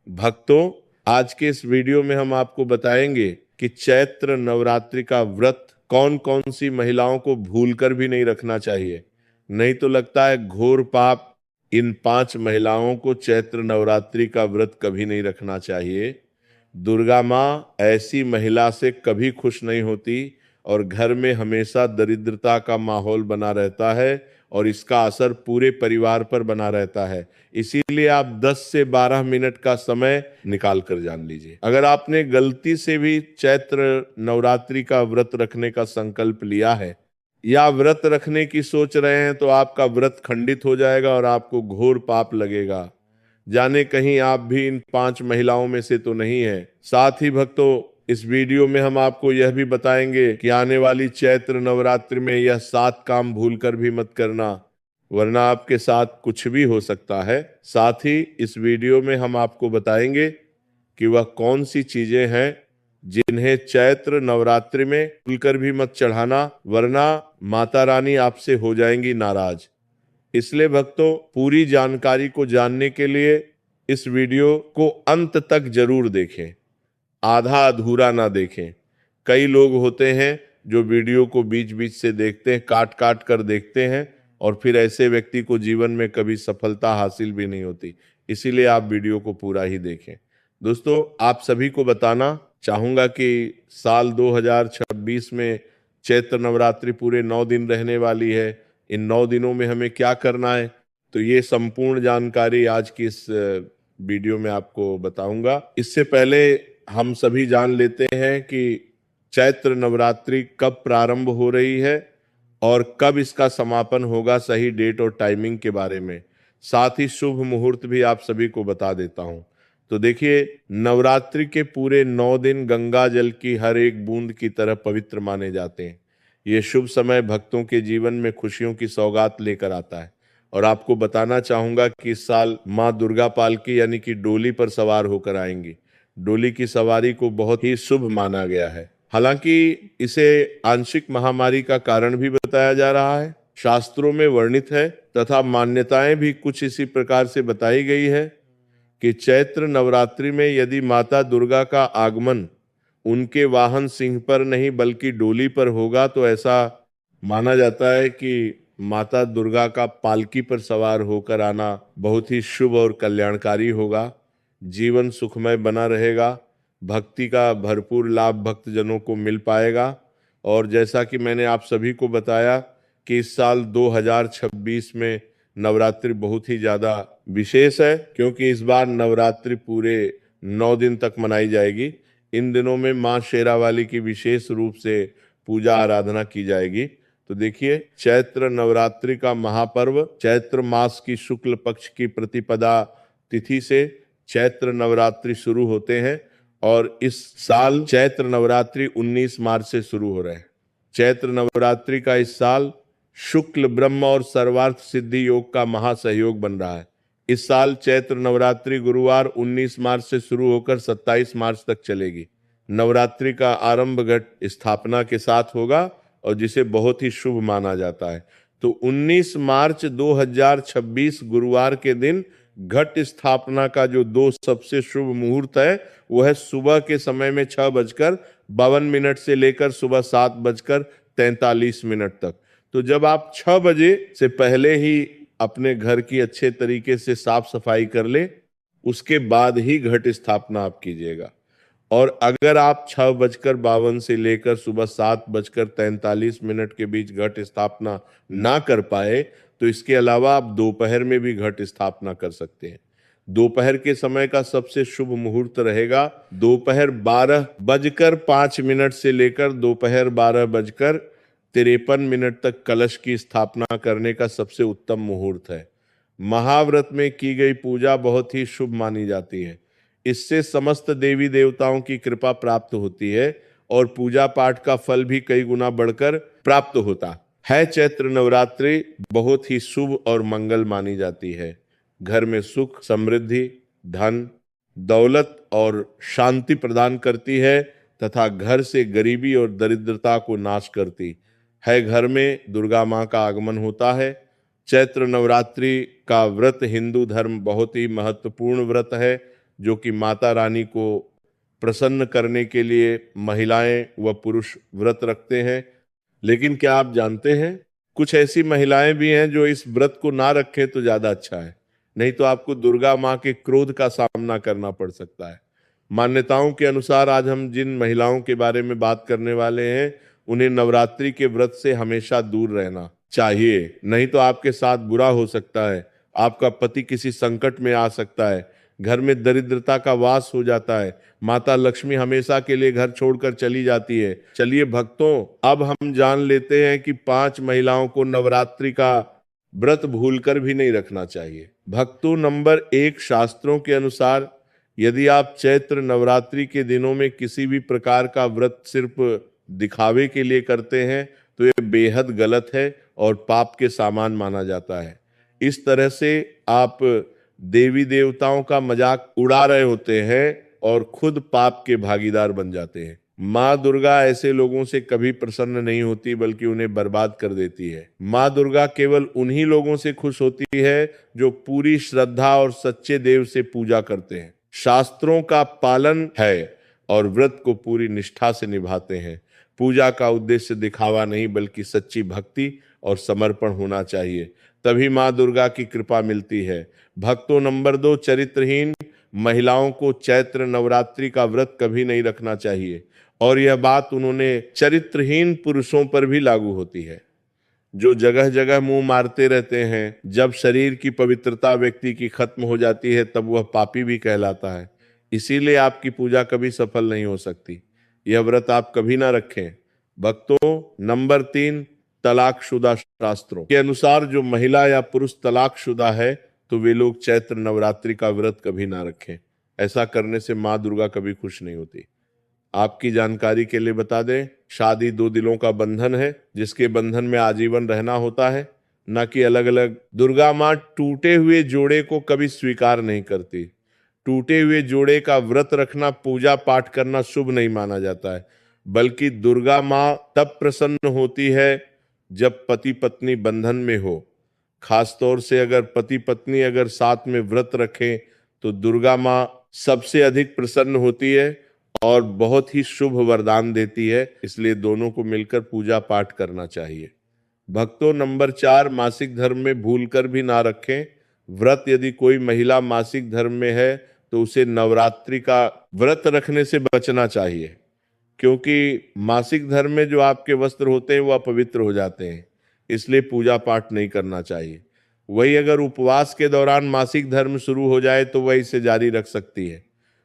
भक्तों, आज के इस वीडियो में हम आपको बताएंगे कि चैत्र नवरात्रि का व्रत कौन कौन सी महिलाओं को भूलकर भी नहीं रखना चाहिए। नहीं तो लगता है घोर पाप। इन 5 महिलाओं को चैत्र नवरात्रि का व्रत कभी नहीं रखना चाहिए। दुर्गा माँ ऐसी महिला से कभी खुश नहीं होती और घर में हमेशा दरिद्रता का माहौल बना रहता है और इसका असर पूरे परिवार पर बना रहता है। इसीलिए आप 10 से 12 मिनट का समय निकाल कर जान लीजिए। अगर आपने गलती से भी चैत्र नवरात्रि का व्रत रखने का संकल्प लिया है या व्रत रखने की सोच रहे हैं तो आपका व्रत खंडित हो जाएगा और आपको घोर पाप लगेगा। जाने कहीं आप भी इन 5 महिलाओं में से तो नहीं है। साथ ही भक्तों, इस वीडियो में हम आपको यह भी बताएंगे कि आने वाली चैत्र नवरात्रि में यह 7 काम भूलकर भी मत करना, वरना आपके साथ कुछ भी हो सकता है। साथ ही इस वीडियो में हम आपको बताएंगे कि वह कौन सी चीजें हैं जिन्हें चैत्र नवरात्रि में भूलकर भी मत चढ़ाना, वरना माता रानी आपसे हो जाएंगी नाराज। इसलिए भक्तों, पूरी जानकारी को जानने के लिए इस वीडियो को अंत तक जरूर देखें, आधा अधूरा ना देखें। कई लोग होते हैं जो वीडियो को बीच बीच से देखते हैं, काट काट कर देखते हैं, और फिर ऐसे व्यक्ति को जीवन में कभी सफलता हासिल भी नहीं होती। इसीलिए आप वीडियो को पूरा ही देखें। दोस्तों, आप सभी को बताना चाहूंगा कि साल 2026 में चैत्र नवरात्रि पूरे 9 दिन रहने वाली है। इन 9 दिनों में हमें क्या करना है, तो ये संपूर्ण जानकारी आज की इस वीडियो में आपको बताऊंगा। इससे पहले हम सभी जान लेते हैं कि चैत्र नवरात्रि कब प्रारंभ हो रही है और कब इसका समापन होगा, सही डेट और टाइमिंग के बारे में। साथ ही शुभ मुहूर्त भी आप सभी को बता देता हूं। तो देखिए, नवरात्रि के पूरे 9 दिन गंगा जल की हर एक बूंद की तरह पवित्र माने जाते हैं। ये शुभ समय भक्तों के जीवन में खुशियों की सौगात लेकर आता है। और आपको बताना चाहूंगा कि इस साल माँ दुर्गा पालकी यानी कि डोली पर सवार होकर आएंगी। डोली की सवारी को बहुत ही शुभ माना गया है। हालांकि इसे आंशिक महामारी का कारण भी बताया जा रहा है, शास्त्रों में वर्णित है, तथा मान्यताएं भी कुछ इसी प्रकार से बताई गई है कि चैत्र नवरात्रि में यदि माता दुर्गा का आगमन उनके वाहन सिंह पर नहीं बल्कि डोली पर होगा तो ऐसा माना जाता है कि माता दुर्गा का पालकी पर सवार होकर आना बहुत ही शुभ और कल्याणकारी होगा। जीवन सुखमय बना रहेगा, भक्ति का भरपूर लाभ भक्तजनों को मिल पाएगा। और जैसा कि मैंने आप सभी को बताया कि इस साल 2026 में नवरात्रि बहुत ही ज्यादा विशेष है, क्योंकि इस बार नवरात्रि पूरे 9 दिन तक मनाई जाएगी। इन दिनों में माँ शेरावाली की विशेष रूप से पूजा आराधना की जाएगी। तो देखिए, चैत्र नवरात्रि का महापर्व चैत्र मास की शुक्ल पक्ष की प्रतिपदा तिथि से चैत्र नवरात्रि शुरू होते हैं और इस साल चैत्र नवरात्रि 19 मार्च से शुरू हो रहे हैं। चैत्र नवरात्रि का इस साल शुक्ल ब्रह्म और सर्वार्थ सिद्धि योग का महासहयोग बन रहा है। इस साल चैत्र नवरात्रि गुरुवार 19 मार्च से शुरू होकर 27 मार्च तक चलेगी। नवरात्रि का आरंभ घट स्थापना के साथ होगा और जिसे बहुत ही शुभ माना जाता है। तो 19 मार्च 2026 गुरुवार के दिन घट स्थापना का जो 2 सबसे शुभ मुहूर्त है वो है सुबह के समय में 6:52 से लेकर सुबह 7:43 तक। तो जब आप 6 बजे से पहले ही अपने घर की अच्छे तरीके से साफ सफाई कर ले, उसके बाद ही घट स्थापना आप कीजिएगा। और अगर आप 6:52 से लेकर सुबह 7:43 के बीच घट स्थापना ना कर पाए तो इसके अलावा आप दोपहर में भी घट स्थापना कर सकते हैं। दोपहर के समय का सबसे शुभ मुहूर्त रहेगा दोपहर 12:05 से लेकर दोपहर 12:53 तक कलश की स्थापना करने का सबसे उत्तम मुहूर्त है। महाव्रत में की गई पूजा बहुत ही शुभ मानी जाती है। इससे समस्त देवी देवताओं की कृपा प्राप्त होती है और पूजा पाठ का फल भी कई गुना बढ़कर प्राप्त होता है। चैत्र नवरात्रि बहुत ही शुभ और मंगल मानी जाती है। घर में सुख, समृद्धि, धन, दौलत और शांति प्रदान करती है तथा घर से गरीबी और दरिद्रता को नाश करती है। घर में दुर्गा माँ का आगमन होता है। चैत्र नवरात्रि का व्रत हिंदू धर्म बहुत ही महत्वपूर्ण व्रत है। जो कि माता रानी को प्रसन्न करने के लिए महिलाएं व पुरुष व्रत रखते हैं। लेकिन क्या आप जानते हैं, कुछ ऐसी महिलाएं भी हैं जो इस व्रत को ना रखें तो ज्यादा अच्छा है, नहीं तो आपको दुर्गा माँ के क्रोध का सामना करना पड़ सकता है। मान्यताओं के अनुसार आज हम जिन महिलाओं के बारे में बात करने वाले हैं, उन्हें नवरात्रि के व्रत से हमेशा दूर रहना चाहिए, नहीं तो आपके साथ बुरा हो सकता है। आपका पति किसी संकट में आ सकता है, घर में दरिद्रता का वास हो जाता है, माता लक्ष्मी हमेशा के लिए घर छोड़कर चली जाती है। चलिए भक्तों, अब हम जान लेते हैं कि 5 महिलाओं को नवरात्रि का व्रत भूलकर भी नहीं रखना चाहिए। भक्तों, नंबर 1, शास्त्रों के अनुसार यदि आप चैत्र नवरात्रि के दिनों में किसी भी प्रकार का व्रत सिर्फ दिखावे के लिए करते हैं तो ये बेहद गलत है और पाप के समान माना जाता है। इस तरह से आप देवी देवताओं का मजाक उड़ा रहे होते हैं और खुद पाप के भागीदार बन जाते हैं। माँ दुर्गा ऐसे लोगों से कभी प्रसन्न नहीं होती, बल्कि उन्हें बर्बाद कर देती है। माँ दुर्गा केवल उन्हीं लोगों से खुश होती है जो पूरी श्रद्धा और सच्चे देव से पूजा करते हैं, शास्त्रों का पालन है और व्रत को पूरी निष्ठा से निभाते हैं। पूजा का उद्देश्य दिखावा नहीं, बल्कि सच्ची भक्ति और समर्पण होना चाहिए, तभी माँ दुर्गा की कृपा मिलती है। भक्तों, नंबर 2, चरित्रहीन महिलाओं को चैत्र नवरात्रि का व्रत कभी नहीं रखना चाहिए, और यह बात उन्होंने चरित्रहीन पुरुषों पर भी लागू होती है, जो जगह जगह मुंह मारते रहते हैं। जब शरीर की पवित्रता व्यक्ति की खत्म हो जाती है तब वह पापी भी कहलाता है। इसीलिए आपकी पूजा कभी सफल नहीं हो सकती। यह व्रत आप कभी ना रखें। भक्तों, नंबर 3, तलाकशुदा शास्त्रों के अनुसार जो महिला या पुरुष तलाकशुदा है तो वे लोग चैत्र नवरात्रि का व्रत कभी ना रखें। ऐसा करने से माँ दुर्गा कभी खुश नहीं होती। आपकी जानकारी के लिए बता दें, शादी 2 दिलों का बंधन है, जिसके बंधन में आजीवन रहना होता है, न कि अलग अलग। दुर्गा माँ टूटे हुए जोड़े को कभी स्वीकार नहीं करती। टूटे हुए जोड़े का व्रत रखना, पूजा पाठ करना शुभ नहीं माना जाता है, बल्कि दुर्गा माँ तब प्रसन्न होती है जब पति पत्नी बंधन में हो। खासतौर से अगर पति पत्नी अगर साथ में व्रत रखें तो दुर्गा माँ सबसे अधिक प्रसन्न होती है और बहुत ही शुभ वरदान देती है। इसलिए दोनों को मिलकर पूजा पाठ करना चाहिए। भक्तों, नंबर 4, मासिक धर्म में भूलकर भी ना रखें व्रत। यदि कोई महिला मासिक धर्म में है तो उसे नवरात्रि का व्रत रखने से बचना चाहिए, क्योंकि मासिक धर्म में जो आपके वस्त्र होते हैं वो अपवित्र हो जाते हैं, इसलिए पूजा पाठ नहीं करना चाहिए। वही अगर उपवास के दौरान मासिक धर्म शुरू हो जाए तो वह इसे जारी रख सकती है।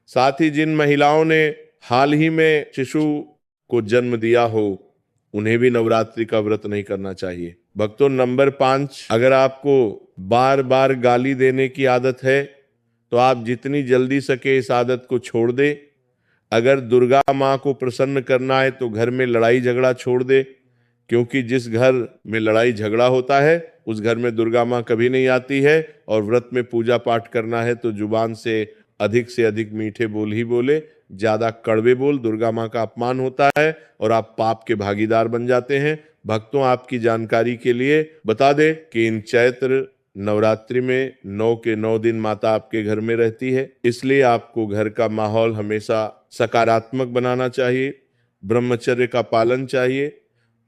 साथ ही जिन महिलाओं ने हाल ही में शिशु को जन्म दिया हो, उन्हें भी नवरात्रि का व्रत नहीं करना चाहिए। भक्तों, नंबर 5, अगर आपको बार बार गाली देने की आदत है तो आप जितनी जल्दी सके इस आदत को छोड़ दे। अगर दुर्गा माँ को प्रसन्न करना है तो घर में लड़ाई झगड़ा छोड़ दे, क्योंकि जिस घर में लड़ाई झगड़ा होता है उस घर में दुर्गा माँ कभी नहीं आती है। और व्रत में पूजा पाठ करना है तो जुबान से अधिक मीठे बोल ही बोले, ज्यादा कड़वे बोल, दुर्गा माँ का अपमान होता है और आप पाप के भागीदार बन जाते हैं। भक्तों, आपकी जानकारी के लिए बता दें कि इन चैत्र नवरात्रि में 9 के 9 दिन माता आपके घर में रहती है, इसलिए आपको घर का माहौल हमेशा सकारात्मक बनाना चाहिए, ब्रह्मचर्य का पालन चाहिए,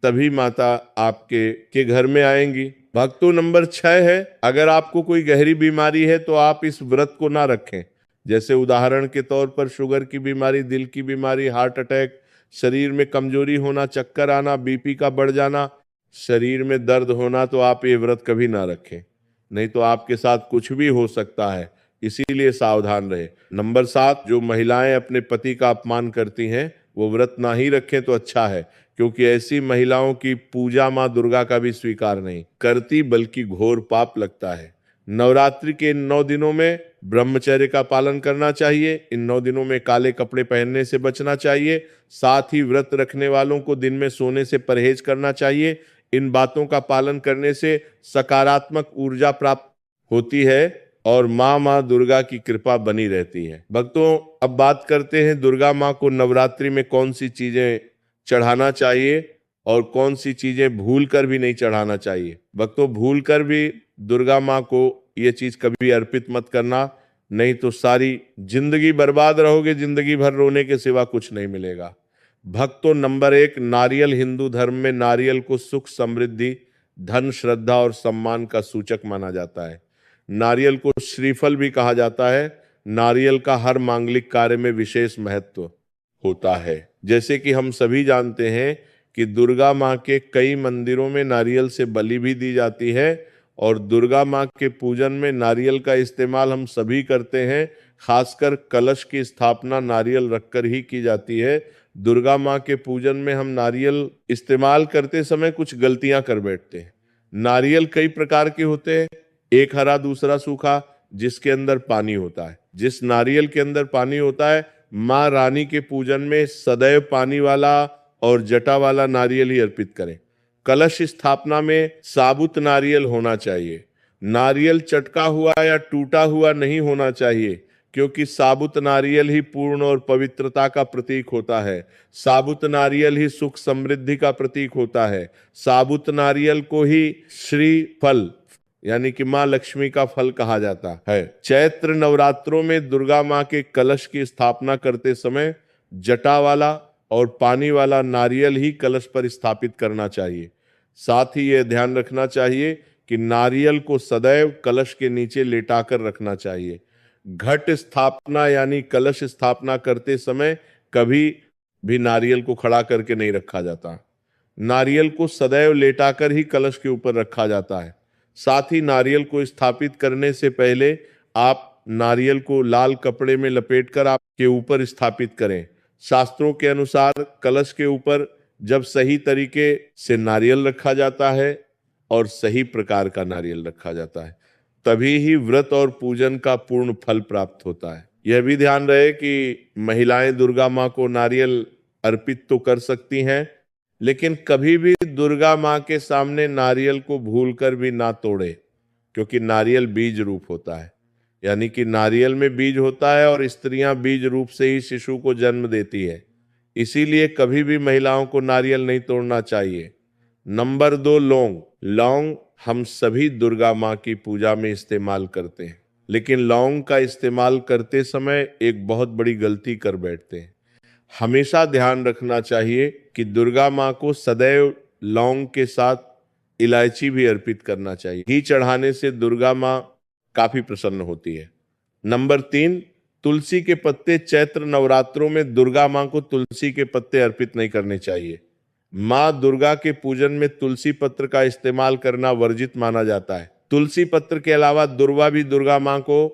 तभी माता आपके घर में आएंगी। भक्तों, नंबर 6 है, अगर आपको कोई गहरी बीमारी है तो आप इस व्रत को ना रखें। जैसे उदाहरण के तौर पर शुगर की बीमारी, दिल की बीमारी, हार्ट अटैक, शरीर में कमजोरी होना, चक्कर आना, बीपी का बढ़ जाना, शरीर में दर्द होना, तो आप ये व्रत कभी ना रखें, नहीं तो आपके साथ कुछ भी हो सकता है, इसीलिए सावधान रहे। नंबर 7, जो महिलाएं अपने पति का अपमान करती हैं वो व्रत ना ही रखें तो अच्छा है, क्योंकि ऐसी महिलाओं की पूजा माँ दुर्गा का भी स्वीकार नहीं करती, बल्कि घोर पाप लगता है। नवरात्रि के इन 9 दिनों में ब्रह्मचर्य का पालन करना चाहिए। इन 9 दिनों में काले कपड़े पहनने से बचना चाहिए। साथ ही व्रत रखने वालों को दिन में सोने से परहेज करना चाहिए। इन बातों का पालन करने से सकारात्मक ऊर्जा प्राप्त होती है और माँ दुर्गा की कृपा बनी रहती है। भक्तों, अब बात करते हैं दुर्गा माँ को नवरात्रि में कौन सी चीजें चढ़ाना चाहिए और कौन सी चीजें भूल कर भी नहीं चढ़ाना चाहिए। भक्तों, भूल कर भी दुर्गा माँ को ये चीज कभी अर्पित मत करना, नहीं तो सारी जिंदगी बर्बाद रहोगे, जिंदगी भर रोने के सिवा कुछ नहीं मिलेगा। भक्तों, नंबर 1, नारियल हिंदू धर्म में नारियल को सुख, समृद्धि, धन, श्रद्धा और सम्मान का सूचक माना जाता है। नारियल को श्रीफल भी कहा जाता है। नारियल का हर मांगलिक कार्य में विशेष महत्व होता है। जैसे कि हम सभी जानते हैं कि दुर्गा माँ के कई मंदिरों में नारियल से बलि भी दी जाती है और दुर्गा माँ के पूजन में नारियल का इस्तेमाल हम सभी करते हैं। खासकर कलश की स्थापना नारियल रखकर ही की जाती है। दुर्गा माँ के पूजन में हम नारियल इस्तेमाल करते समय कुछ गलतियां कर बैठते हैं। नारियल कई प्रकार के होते हैं, एक हरा दूसरा सूखा, जिसके अंदर पानी होता है। जिस नारियल के अंदर पानी होता है, माँ रानी के पूजन में सदैव पानी वाला और जटा वाला नारियल ही अर्पित करें। कलश स्थापना में साबुत नारियल होना चाहिए। नारियल चटका हुआ या टूटा हुआ नहीं होना चाहिए, क्योंकि साबुत नारियल ही पूर्ण और पवित्रता का प्रतीक होता है। साबुत नारियल ही सुख समृद्धि का प्रतीक होता है। साबुत नारियल को ही श्री फल यानी कि माँ लक्ष्मी का फल कहा जाता है। चैत्र नवरात्रों में दुर्गा माँ के कलश की स्थापना करते समय जटा वाला और पानी वाला नारियल ही कलश पर स्थापित करना चाहिए। साथ ही यह ध्यान रखना चाहिए कि नारियल को सदैव कलश के नीचे लेटाकर रखना चाहिए। घट स्थापना यानी कलश स्थापना करते समय कभी भी नारियल को खड़ा करके नहीं रखा जाता। नारियल को सदैव लेटाकर ही कलश के ऊपर रखा जाता है। साथ ही नारियल को स्थापित करने से पहले आप नारियल को लाल कपड़े में लपेटकर आपके ऊपर स्थापित करें। शास्त्रों के अनुसार कलश के ऊपर जब सही तरीके से नारियल रखा जाता है और सही प्रकार का नारियल रखा जाता है, तभी ही व्रत और पूजन का पूर्ण फल प्राप्त होता है। यह भी ध्यान रहे कि महिलाएं दुर्गा माँ को नारियल अर्पित तो कर सकती हैं, लेकिन कभी भी दुर्गा माँ के सामने नारियल को भूलकर भी ना तोड़े, क्योंकि नारियल बीज रूप होता है। यानी कि नारियल में बीज होता है और स्त्रियां बीज रूप से ही शिशु को जन्म देती है। इसीलिए कभी भी महिलाओं को नारियल नहीं तोड़ना चाहिए। नंबर 2, लौंग। लौंग हम सभी दुर्गा माँ की पूजा में इस्तेमाल करते हैं, लेकिन लौंग का इस्तेमाल करते समय एक बहुत बड़ी गलती कर बैठते हैं। हमेशा ध्यान रखना चाहिए कि दुर्गा माँ को सदैव लौंग के साथ इलायची भी अर्पित करना चाहिए। घी चढ़ाने से दुर्गा माँ काफी प्रसन्न होती है। नंबर 3, तुलसी के पत्ते। चैत्र नवरात्रों में दुर्गा माँ को तुलसी के पत्ते अर्पित नहीं करने चाहिए। माँ दुर्गा के पूजन में तुलसी पत्र का इस्तेमाल करना वर्जित माना जाता है। तुलसी पत्र के अलावा दुर्वा भी दुर्गा माँ को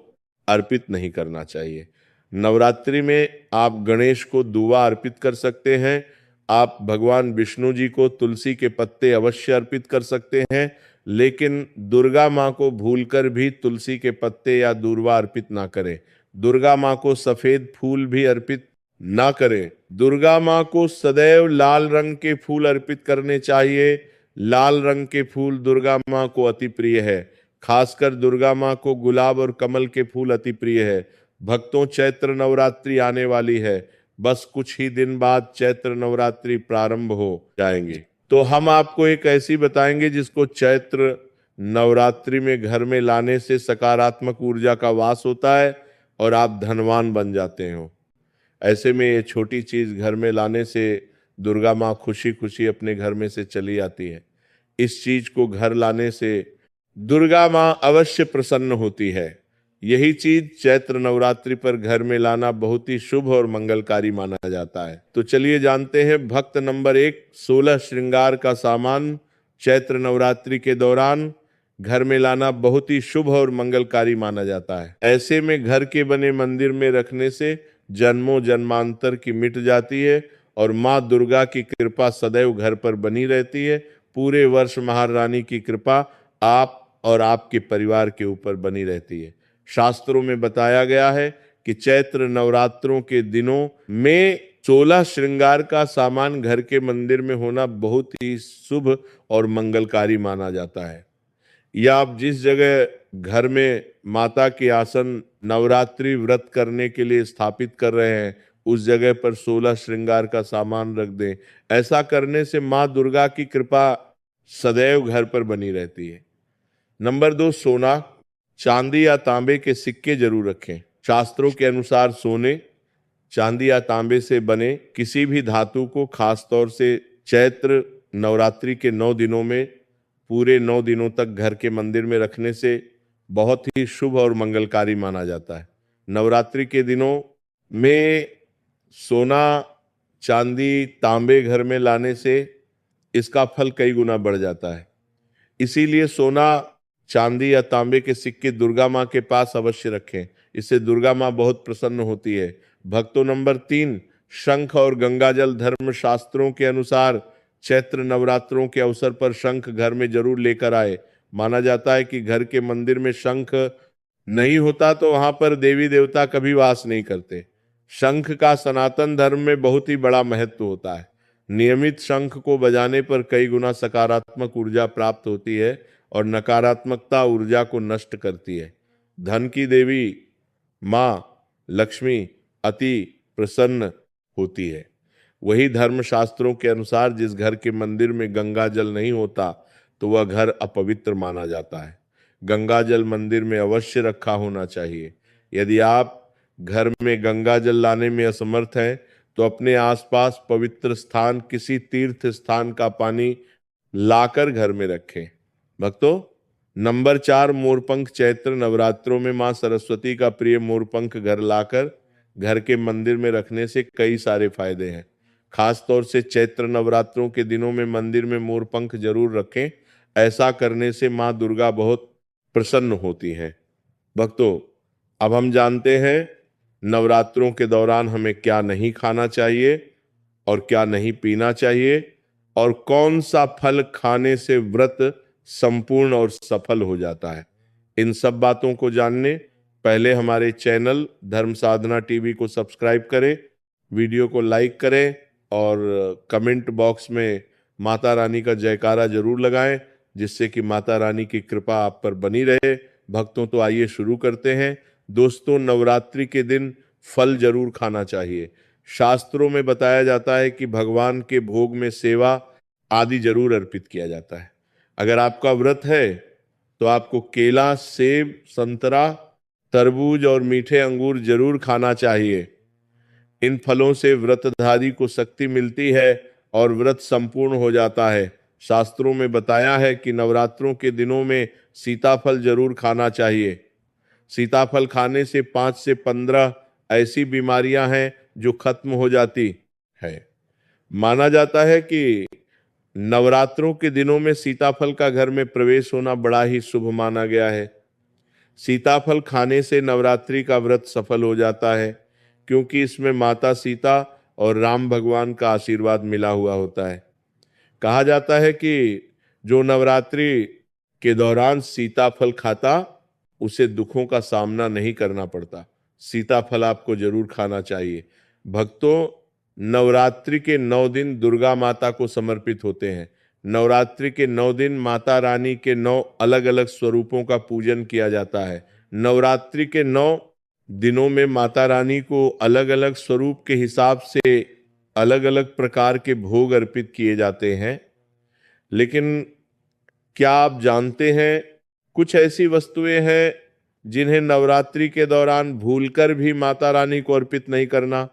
अर्पित नहीं करना चाहिए। नवरात्रि में आप गणेश को दुआ अर्पित कर सकते हैं। आप भगवान विष्णु जी को तुलसी के पत्ते अवश्य अर्पित कर सकते हैं, लेकिन दुर्गा माँ को भूलकर भी तुलसी के पत्ते या दूर्वा अर्पित ना करें। दुर्गा माँ को सफेद फूल भी अर्पित ना करें। दुर्गा माँ को सदैव लाल रंग के फूल अर्पित करने चाहिए। लाल रंग के फूल दुर्गा माँ को अति प्रिय है। खासकर दुर्गा माँ को गुलाब और कमल के फूल अति प्रिय है। भक्तों, चैत्र नवरात्रि आने वाली है। बस कुछ ही दिन बाद चैत्र नवरात्रि प्रारंभ हो जाएंगे, तो हम आपको एक ऐसी बताएंगे जिसको चैत्र नवरात्रि में घर में लाने से सकारात्मक ऊर्जा का वास होता है और आप धनवान बन जाते हो। ऐसे में ये छोटी चीज घर में लाने से दुर्गा माँ खुशी खुशी अपने घर में से चली आती है। इस चीज को घर लाने से दुर्गा माँ अवश्य प्रसन्न होती है। यही चीज चैत्र नवरात्रि पर घर में लाना बहुत ही शुभ और मंगलकारी माना जाता है। तो चलिए जानते हैं भक्त नंबर 1, 16 श्रृंगार का सामान चैत्र नवरात्रि के दौरान घर में लाना बहुत ही शुभ और मंगलकारी माना जाता है। ऐसे में घर के बने मंदिर में रखने से जन्मों जन्मांतर की मिट जाती है और माँ दुर्गा की कृपा सदैव घर पर बनी रहती है। पूरे वर्ष महारानी की कृपा आप और आपके परिवार के ऊपर बनी रहती है। शास्त्रों में बताया गया है कि चैत्र नवरात्रों के दिनों में 16 श्रृंगार का सामान घर के मंदिर में होना बहुत ही शुभ और मंगलकारी माना जाता है। या आप जिस जगह घर में माता के आसन नवरात्रि व्रत करने के लिए स्थापित कर रहे हैं, उस जगह पर 16 श्रृंगार का सामान रख दें। ऐसा करने से माँ दुर्गा की कृपा सदैव घर पर बनी रहती है। नंबर 2, सोना। चांदी या तांबे के सिक्के जरूर रखें। शास्त्रों के अनुसार सोने, चांदी या तांबे से बने किसी भी धातु को खासतौर से चैत्र नवरात्रि के 9 दिनों में पूरे 9 दिनों तक घर के मंदिर में रखने से बहुत ही शुभ और मंगलकारी माना जाता है। नवरात्रि के दिनों में सोना, चांदी, तांबे घर में लाने से इसका फल कई गुना बढ़ जाता है। इसीलिए सोना, चांदी या तांबे के सिक्के दुर्गा माँ के पास अवश्य रखें। इससे दुर्गा माँ बहुत प्रसन्न होती है। भक्तों, नंबर 3, शंख और गंगाजल। धर्म शास्त्रों के अनुसार चैत्र नवरात्रों के अवसर पर शंख घर में जरूर लेकर आए। माना जाता है कि घर के मंदिर में शंख नहीं होता तो वहां पर देवी देवता कभी वास नहीं करते। शंख का सनातन धर्म में बहुत ही बड़ा महत्व होता है। नियमित शंख को बजाने पर कई गुना सकारात्मक ऊर्जा प्राप्त होती है और नकारात्मकता ऊर्जा को नष्ट करती है। धन की देवी माँ लक्ष्मी अति प्रसन्न होती है। वही धर्म शास्त्रों के अनुसार जिस घर के मंदिर में गंगा जल नहीं होता तो वह घर अपवित्र माना जाता है। गंगा जल मंदिर में अवश्य रखा होना चाहिए। यदि आप घर में गंगा जल लाने में असमर्थ हैं तो अपने आसपास पवित्र स्थान, किसी तीर्थ स्थान का पानी लाकर घर में रखें। भक्तों, नंबर 4, मोरपंख। चैत्र नवरात्रों में मां सरस्वती का प्रिय मोरपंख घर लाकर घर के मंदिर में रखने से कई सारे फायदे हैं। खास तौर से चैत्र नवरात्रों के दिनों में मंदिर में मोरपंख जरूर रखें। ऐसा करने से मां दुर्गा बहुत प्रसन्न होती हैं। भक्तों, अब हम जानते हैं नवरात्रों के दौरान हमें क्या नहीं खाना चाहिए और क्या नहीं पीना चाहिए और कौन सा फल खाने से व्रत संपूर्ण और सफल हो जाता है। इन सब बातों को जानने पहले हमारे चैनल धर्म साधना टीवी को सब्सक्राइब करें, वीडियो को लाइक करें और कमेंट बॉक्स में माता रानी का जयकारा जरूर लगाएं, जिससे कि माता रानी की कृपा आप पर बनी रहे। भक्तों, तो आइए शुरू करते हैं। दोस्तों, नवरात्रि के दिन फल जरूर खाना चाहिए। शास्त्रों में बताया जाता है कि भगवान के भोग में सेवा आदि जरूर अर्पित किया जाता है। अगर आपका व्रत है तो आपको केला, सेब, संतरा, तरबूज और मीठे अंगूर जरूर खाना चाहिए। इन फलों से व्रतधारी को शक्ति मिलती है और व्रत संपूर्ण हो जाता है। शास्त्रों में बताया है कि नवरात्रों के दिनों में सीताफल जरूर खाना चाहिए। सीताफल खाने से 5 से 15 ऐसी बीमारियां हैं जो खत्म हो जाती है। माना जाता है कि नवरात्रों के दिनों में सीताफल का घर में प्रवेश होना बड़ा ही शुभ माना गया है। सीताफल खाने से नवरात्रि का व्रत सफल हो जाता है, क्योंकि इसमें माता सीता और राम भगवान का आशीर्वाद मिला हुआ होता है। कहा जाता है कि जो नवरात्रि के दौरान सीताफल खाता उसे दुखों का सामना नहीं करना पड़ता। सीताफल आपको जरूर खाना चाहिए। भक्तों, नवरात्रि के 9 दिन दुर्गा माता को समर्पित होते हैं। नवरात्रि के 9 दिन माता रानी के 9 अलग अलग स्वरूपों का पूजन किया जाता है। नवरात्रि के 9 दिनों में माता रानी को अलग अलग स्वरूप के हिसाब से अलग अलग प्रकार के भोग अर्पित किए जाते हैं। लेकिन क्या आप जानते हैं, कुछ ऐसी वस्तुएं हैं जिन्हें नवरात्रि के दौरान भूलकर भी माता रानी को अर्पित नहीं करना।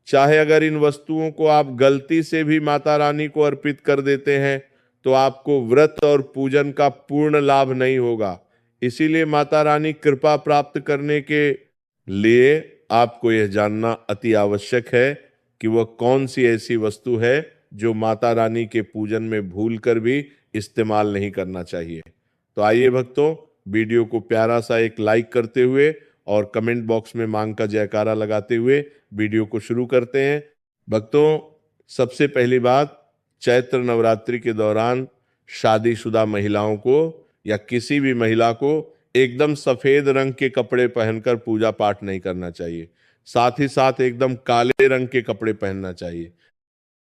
चाहे अगर इन वस्तुओं को आप गलती से भी माता रानी को अर्पित कर देते हैं तो आपको व्रत और पूजन का पूर्ण लाभ नहीं होगा। इसीलिए माता रानी कृपा प्राप्त करने के लिए आपको यह जानना अति आवश्यक है कि वह कौन सी ऐसी वस्तु है जो माता रानी के पूजन में भूलकर भी इस्तेमाल नहीं करना चाहिए। तो आइए भक्तों, वीडियो को प्यारा सा एक लाइक करते हुए और कमेंट बॉक्स में मांग का जयकारा लगाते हुए वीडियो को शुरू करते हैं। भक्तों, सबसे पहली बात, चैत्र नवरात्रि के दौरान शादीशुदा महिलाओं को या किसी भी महिला को एकदम सफेद रंग के कपड़े पहनकर पूजा पाठ नहीं करना चाहिए। साथ ही साथ एकदम काले रंग के कपड़े पहनना चाहिए।